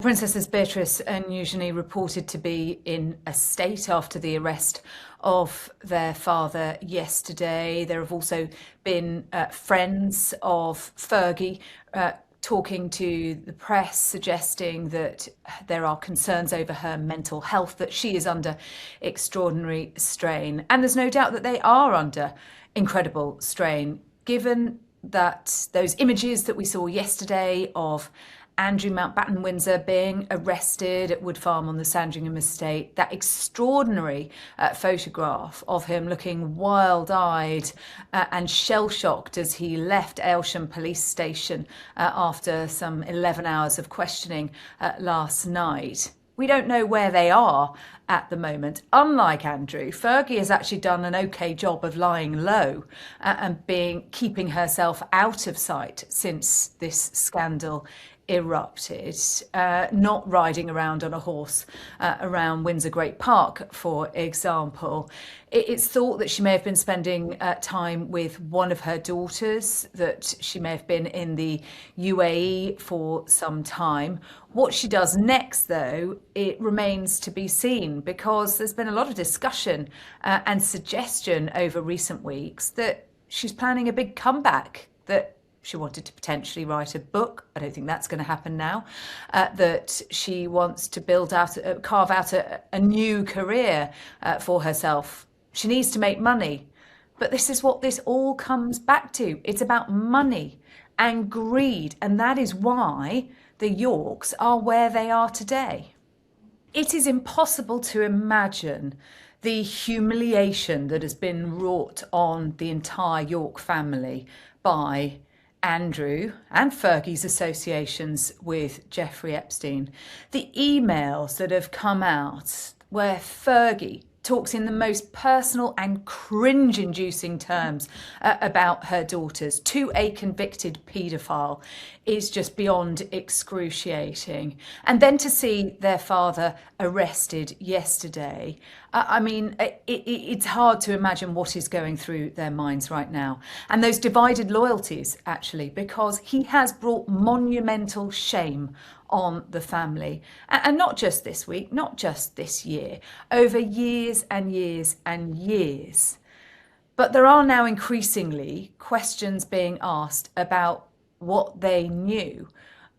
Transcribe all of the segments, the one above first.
Princesses Beatrice and Eugenie reported to be in a state after the arrest of their father yesterday. There have also been friends of Fergie talking to the press, suggesting that there are concerns over her mental health, that she is under extraordinary strain. And there's no doubt that they are under incredible strain, given that those images that we saw yesterday of Andrew Mountbatten-Windsor being arrested at Wood Farm on the Sandringham estate, that extraordinary photograph of him looking wild-eyed and shell-shocked as he left Aylsham police station after some 11 hours of questioning last night. We don't know where they are at the moment. Unlike Andrew, Fergie has actually done an okay job of lying low and keeping herself out of sight since this scandal erupted, not riding around on a horse around Windsor Great Park, for example. It's thought that she may have been spending time with one of her daughters, that she may have been in the UAE for some time. What she does next, though, it remains to be seen, because there's been a lot of discussion and suggestion over recent weeks that she's planning a big comeback, that she wanted to potentially write a book. I don't think that's going to happen now. That she wants to carve out a new career for herself. She needs to make money. But this is what this all comes back to. It's about money and greed. And that is why the Yorks are where they are today. It is impossible to imagine the humiliation that has been wrought on the entire York family by Andrew and Fergie's associations with Jeffrey Epstein. The emails that have come out where Fergie talks in the most personal and cringe-inducing terms about her daughters to a convicted paedophile is just beyond excruciating. And then to see their father arrested yesterday, I mean, it's hard to imagine what is going through their minds right now. And those divided loyalties, actually, because he has brought monumental shame on the family. And not just this week, not just this year, over years and years and years. But there are now increasingly questions being asked about what they knew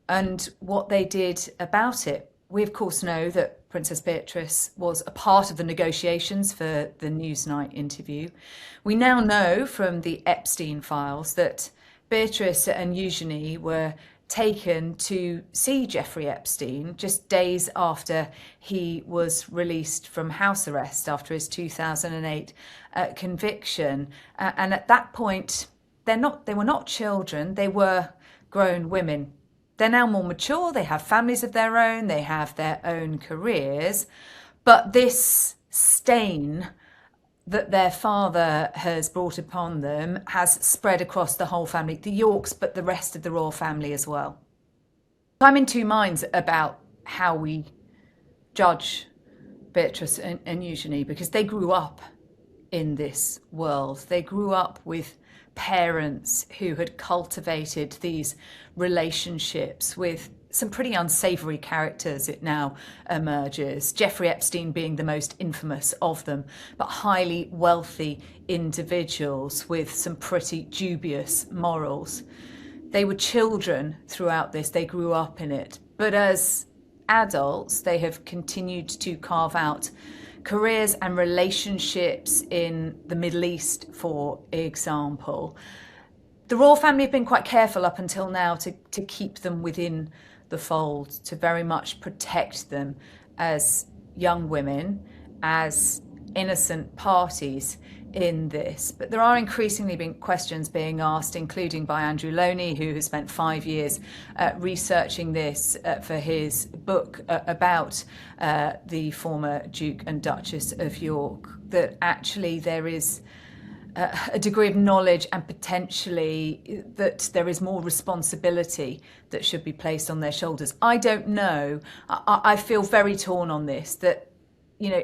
and what they did about it. We, of course, know that Princess Beatrice was a part of the negotiations for the Newsnight interview. We now know from the Epstein files that Beatrice and Eugenie were taken to see Jeffrey Epstein just days after he was released from house arrest after his 2008 conviction. And at that point, they were not children, they were grown women. They're now more mature, they have families of their own, they have their own careers. But this stain that their father has brought upon them has spread across the whole family, the Yorks, but the rest of the royal family as well. I'm in two minds about how we judge Beatrice and Eugenie, because they grew up in this world. They grew up with parents who had cultivated these relationships with some pretty unsavoury characters, it now emerges. Jeffrey Epstein being the most infamous of them, but highly wealthy individuals with some pretty dubious morals. They were children throughout this, they grew up in it. But as adults, they have continued to carve out careers and relationships in the Middle East, for example. The royal family have been quite careful up until now to keep them within the fold, to very much protect them as young women, as innocent parties in this. But there are increasingly been questions being asked, including by Andrew Loney, who has spent 5 years researching this for his book about the former Duke and Duchess of York, that actually there is a degree of knowledge and potentially that there is more responsibility that should be placed on their shoulders. I don't know. I feel very torn on this, that, you know,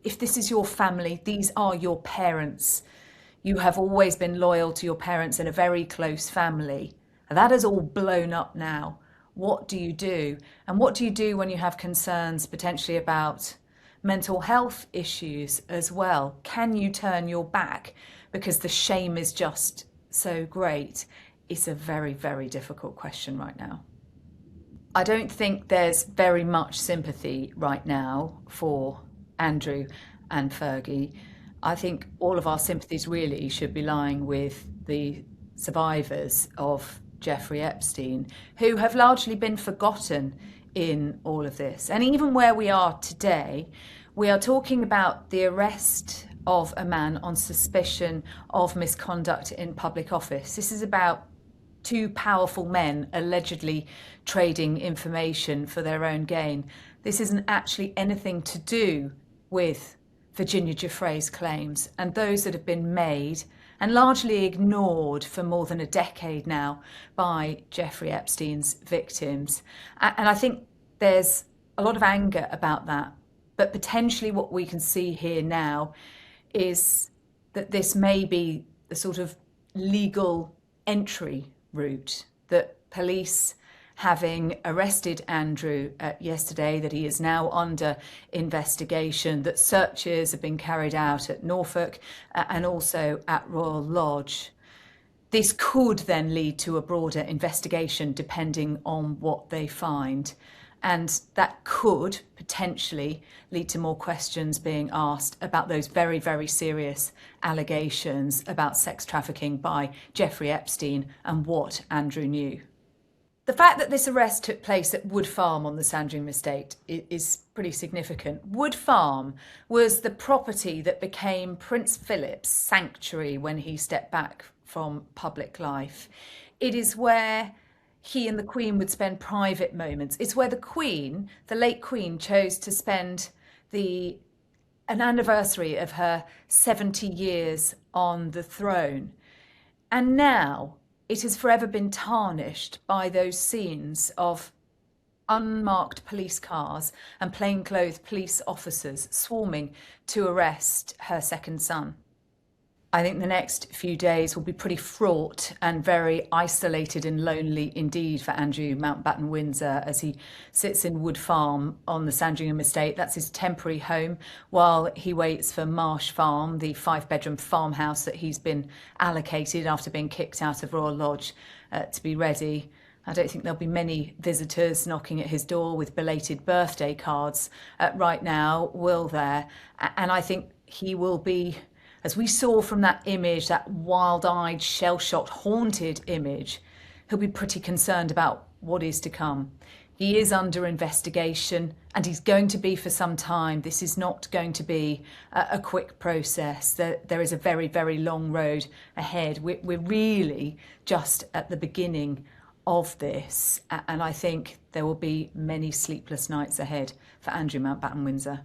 if this is your family, these are your parents. You have always been loyal to your parents in a very close family. That has all blown up now. what do you do? And what do you do when you have concerns potentially about mental health issues as well? Can you turn your back because the shame is just so great? It's a very, very difficult question right now. I don't think there's very much sympathy right now for Andrew and Fergie. I think all of our sympathies really should be lying with the survivors of Jeffrey Epstein, who have largely been forgotten in all of this. And even where we are today, we are talking about the arrest of a man on suspicion of misconduct in public office. This is about two powerful men allegedly trading information for their own gain. This isn't actually anything to do with Virginia Giuffre's claims and those that have been made and largely ignored for more than a decade now by Jeffrey Epstein's victims. And I think there's a lot of anger about that. But potentially what we can see here now is that this may be the sort of legal entry route, that police, having arrested Andrew yesterday, that he is now under investigation, that searches have been carried out at Norfolk and also at Royal Lodge. This could then lead to a broader investigation depending on what they find. And that could potentially lead to more questions being asked about those very, very serious allegations about sex trafficking by Jeffrey Epstein and what Andrew knew. The fact that this arrest took place at Wood Farm on the Sandringham estate is pretty significant. Wood Farm was the property that became Prince Philip's sanctuary when he stepped back from public life. It is where he and the Queen would spend private moments. It's where the Queen, the late Queen, chose to spend an anniversary of her 70 years on the throne. And now it has forever been tarnished by those scenes of unmarked police cars and plainclothes police officers swarming to arrest her second son. I think the next few days will be pretty fraught and very isolated and lonely indeed for Andrew Mountbatten-Windsor as he sits in Wood Farm on the Sandringham estate. That's his temporary home while he waits for Marsh Farm, the 5-bedroom farmhouse that he's been allocated after being kicked out of Royal Lodge, to be ready. I don't think there'll be many visitors knocking at his door with belated birthday cards right now, will there? And I think he will be, as we saw from that image, that wild-eyed, shell-shocked, haunted image, he'll be pretty concerned about what is to come. He is under investigation and he's going to be for some time. This is not going to be a quick process. There is a very, very long road ahead. We're really just at the beginning of this, and I think there will be many sleepless nights ahead for Andrew Mountbatten-Windsor.